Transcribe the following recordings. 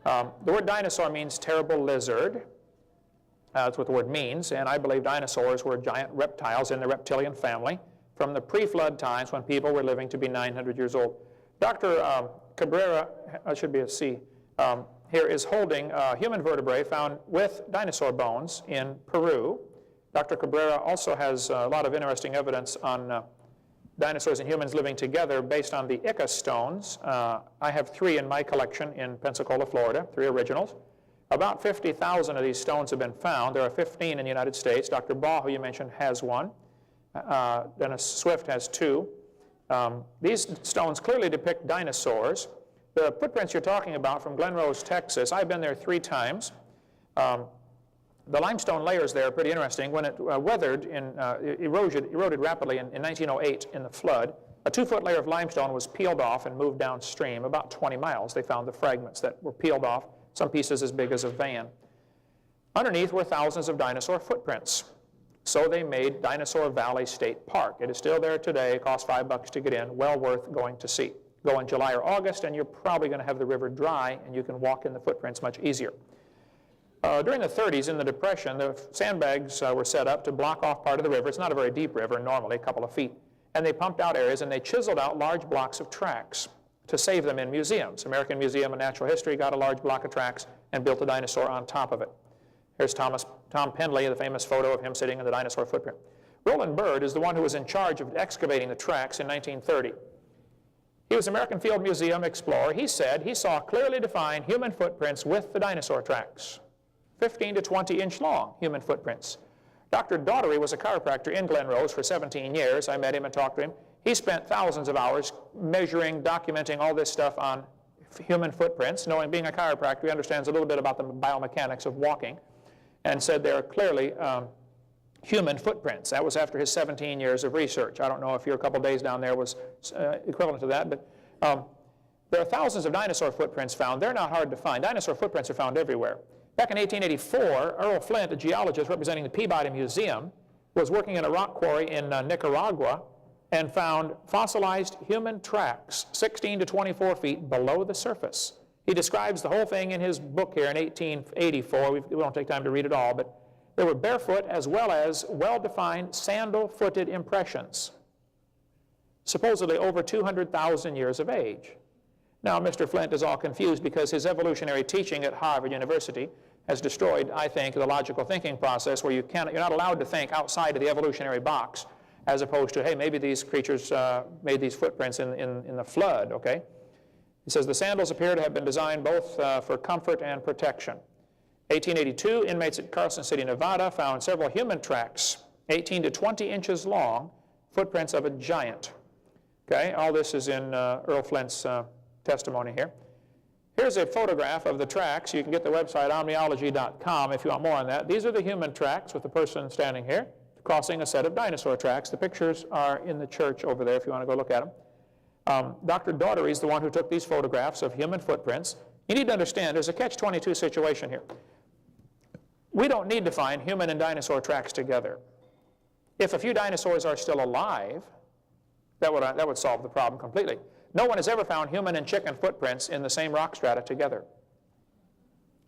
The word dinosaur means terrible lizard. That's what the word means, and I believe dinosaurs were giant reptiles in the reptilian family from the pre-flood times when people were living to be 900 years old. Dr. Cabrera, should be a C, here is holding human vertebrae found with dinosaur bones in Peru. Dr. Cabrera also has a lot of interesting evidence on dinosaurs and humans living together based on the Ica stones. I have 3 in my collection in Pensacola, Florida, 3 originals. About 50,000 of these stones have been found. There are 15 in the United States. Dr. Baugh, who you mentioned, has 1. Dennis Swift has 2. These stones clearly depict dinosaurs. The footprints you're talking about from Glen Rose, Texas, I've been there 3 times. The limestone layers there are pretty interesting. When it weathered, eroded rapidly in 1908 in the flood, a 2-foot layer of limestone was peeled off and moved downstream. About 20 miles, they found the fragments that were peeled off, some pieces as big as a van. Underneath were thousands of dinosaur footprints. So they made Dinosaur Valley State Park. It is still there today. It costs $5 to get in. Well worth going to see. Go in July or August, and you're probably going to have the river dry, and you can walk in the footprints much easier. During the 30s, in the Depression, the sandbags were set up to block off part of the river. It's not a very deep river, normally a couple of feet. And they pumped out areas, and they chiseled out large blocks of tracks to save them in museums. American Museum of Natural History got a large block of tracks and built a dinosaur on top of it. Here's Tom Pendley, the famous photo of him sitting in the dinosaur footprint. Roland Byrd is the one who was in charge of excavating the tracks in 1930. He was an American Field Museum explorer. He said he saw clearly defined human footprints with the dinosaur tracks, 15 to 20-inch long human footprints. Dr. Daughtery was a chiropractor in Glen Rose for 17 years. I met him and talked to him. He spent thousands of hours measuring, documenting all this stuff on human footprints. Knowing, being a chiropractor, he understands a little bit about the biomechanics of walking, and said they're clearly human footprints. That was after his 17 years of research. I don't know if your couple days down there was equivalent to that, but there are thousands of dinosaur footprints found. They're not hard to find. Dinosaur footprints are found everywhere. Back in 1884, Earl Flint, a geologist representing the Peabody Museum, was working in a rock quarry in Nicaragua and found fossilized human tracks 16 to 24 feet below the surface. He describes the whole thing in his book here in 1884. We won't take time to read it all, but there were barefoot as well as well-defined sandal-footed impressions, supposedly over 200,000 years of age. Now, Mr. Flint is all confused because his evolutionary teaching at Harvard University has destroyed, I think, the logical thinking process where you're not allowed to think outside of the evolutionary box, as opposed to, hey, maybe these creatures made these footprints in the flood, okay? He says the sandals appear to have been designed both for comfort and protection. 1882, inmates at Carson City, Nevada found several human tracks, 18 to 20 inches long, footprints of a giant. Okay, all this is in Earl Flint's testimony here. Here's a photograph of the tracks. You can get the website omniology.com if you want more on that. These are the human tracks with the person standing here crossing a set of dinosaur tracks. The pictures are in the church over there if you want to go look at them. Dr. Daughtery is the one who took these photographs of human footprints. You need to understand there's a catch-22 situation here. We don't need to find human and dinosaur tracks together. If a few dinosaurs are still alive, that would solve the problem completely. No one has ever found human and chicken footprints in the same rock strata together.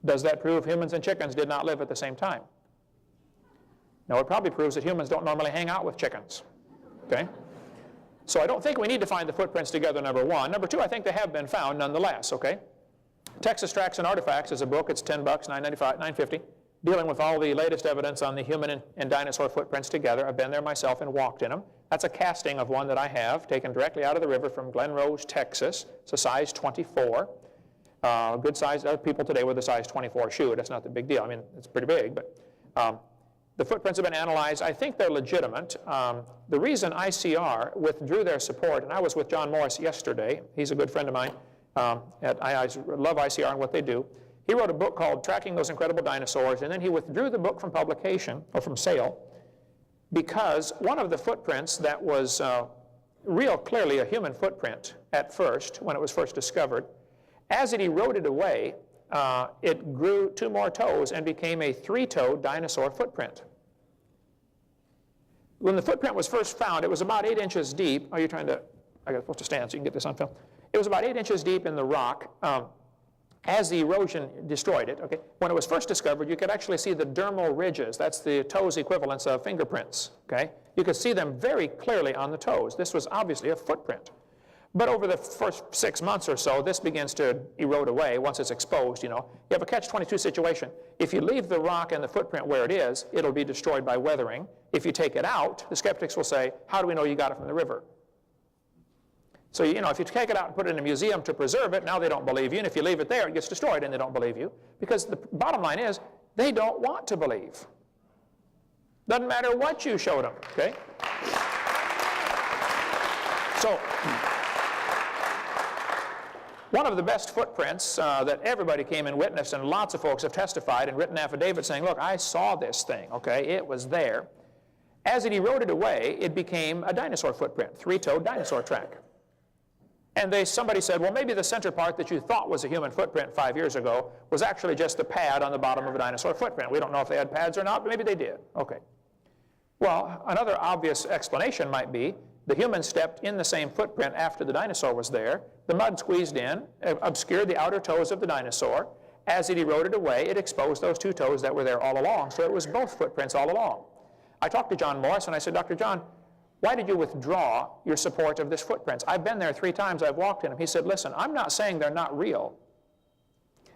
Does that prove humans and chickens did not live at the same time? No, it probably proves that humans don't normally hang out with chickens. Okay? So I don't think we need to find the footprints together, number one. Number two, I think they have been found nonetheless, okay? Texas Tracks and Artifacts is a book. It's $10, $9.95, $9.50, dealing with all the latest evidence on the human and dinosaur footprints together. I've been there myself and walked in them. That's a casting of one that I have, taken directly out of the river from Glen Rose, Texas. It's a size 24. Good size. There are people today with a size 24 shoe. That's not the big deal. I mean, it's pretty big, but the footprints have been analyzed. I think they're legitimate. The reason ICR withdrew their support, and I was with John Morris yesterday. He's a good friend of mine. I love ICR and what they do. He wrote a book called Tracking Those Incredible Dinosaurs, and then he withdrew the book from publication, or from sale, because one of the footprints that was real clearly a human footprint at first, when it was first discovered, as it eroded away, it grew 2 more toes and became a 3-toed dinosaur footprint. When the footprint was first found, it was about 8 inches deep. Oh, you're trying to, I got supposed to stand so you can get this on film. It was about 8 inches deep in the rock. as the erosion destroyed it, okay, when it was first discovered, you could actually see the dermal ridges. That's the toes equivalents of fingerprints, okay? You could see them very clearly on the toes. This was obviously a footprint. But over the first 6 months or so, this begins to erode away once it's exposed, you know. You have a catch-22 situation. If you leave the rock and the footprint where it is, it'll be destroyed by weathering. If you take it out, the skeptics will say, how do we know you got it from the river? So, you know, if you take it out and put it in a museum to preserve it, now they don't believe you. And if you leave it there, it gets destroyed and they don't believe you. Because the bottom line is, they don't want to believe. Doesn't matter what you showed them, okay? So, one of the best footprints that everybody came and witnessed, and lots of folks have testified and written affidavits saying, look, I saw this thing, okay? It was there. As it eroded away, it became a dinosaur footprint, three-toed dinosaur track. And somebody said, well, maybe the center part that you thought was a human footprint 5 years ago was actually just a pad on the bottom of a dinosaur footprint. We don't know if they had pads or not, but maybe they did. Okay. Well, another obvious explanation might be the human stepped in the same footprint after the dinosaur was there. The mud squeezed in, obscured the outer toes of the dinosaur. As it eroded away, it exposed those two toes that were there all along. So it was both footprints all along. I talked to John Morris and I said, Dr. John, why did you withdraw your support of this footprints? I've been there 3 times, I've walked in them. He said, listen, I'm not saying they're not real.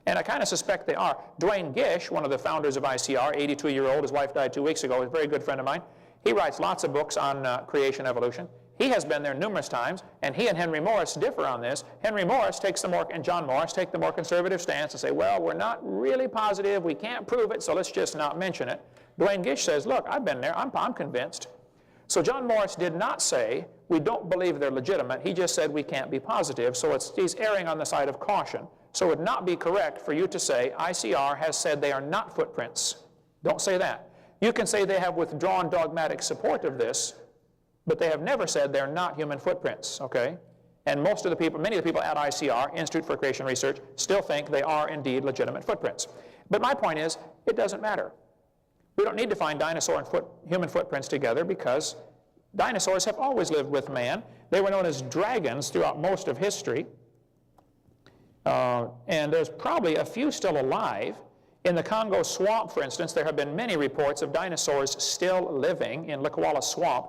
And I kind of suspect they are. Dwayne Gish, one of the founders of ICR, 82-year-old, his wife died 2 weeks ago, a very good friend of mine. He writes lots of books on creation evolution. He has been there numerous times, and he and Henry Morris differ on this. Henry Morris takes the more, and John Morris take the more conservative stance and say, well, we're not really positive, we can't prove it, so let's just not mention it. Dwayne Gish says, look, I've been there, I'm convinced. So John Morris did not say, we don't believe they're legitimate, he just said we can't be positive, so he's erring on the side of caution. So it would not be correct for you to say, ICR has said they are not footprints. Don't say that. You can say they have withdrawn dogmatic support of this, but they have never said they're not human footprints, okay? And most of the people, many of the people at ICR, Institute for Creation Research, still think they are indeed legitimate footprints. But my point is, it doesn't matter. We don't need to find dinosaur and human footprints together because dinosaurs have always lived with man. They were known as dragons throughout most of history. And there's probably a few still alive. In the Congo swamp, for instance, there have been many reports of dinosaurs still living in Likwala Swamp.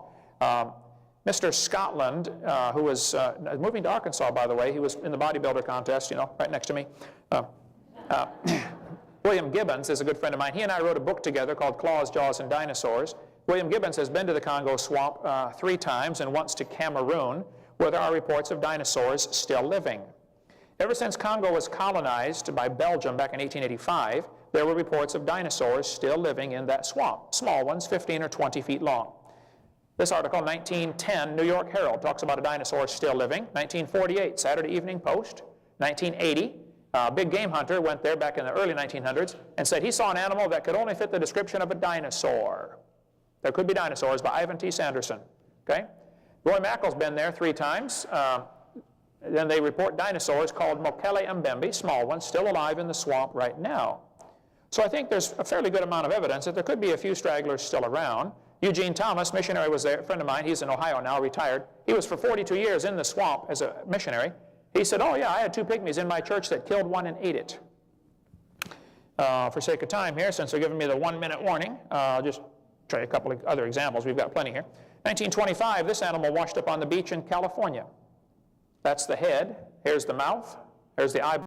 Mr. Scotland, who was moving to Arkansas, by the way, he was in the bodybuilder contest, you know, right next to me. William Gibbons is a good friend of mine. He and I wrote a book together called Claws, Jaws, and Dinosaurs. William Gibbons has been to the Congo swamp 3 times and once to Cameroon, where there are reports of dinosaurs still living. Ever since Congo was colonized by Belgium back in 1885, there were reports of dinosaurs still living in that swamp, small ones, 15 or 20 feet long. This article, 1910, New York Herald, talks about a dinosaur still living. 1948, Saturday Evening Post. 1980, a big game hunter went there back in the early 1900s and said he saw an animal that could only fit the description of a dinosaur. There could be dinosaurs by Ivan T. Sanderson. Okay? Roy Mackle's been there 3 times. Then they report dinosaurs called Mokele Mbembe, small ones, still alive in the swamp right now. So I think there's a fairly good amount of evidence that there could be a few stragglers still around. Eugene Thomas, missionary, was there, a friend of mine. He's in Ohio now, retired. He was for 42 years in the swamp as a missionary. He said, oh yeah, I had 2 pygmies in my church that killed one and ate it. For sake of time here, since they're giving me the 1-minute warning, I'll just try a couple of other examples. We've got plenty here. 1925, this animal washed up on the beach in California. That's the head. Here's the mouth. Here's the eyeball.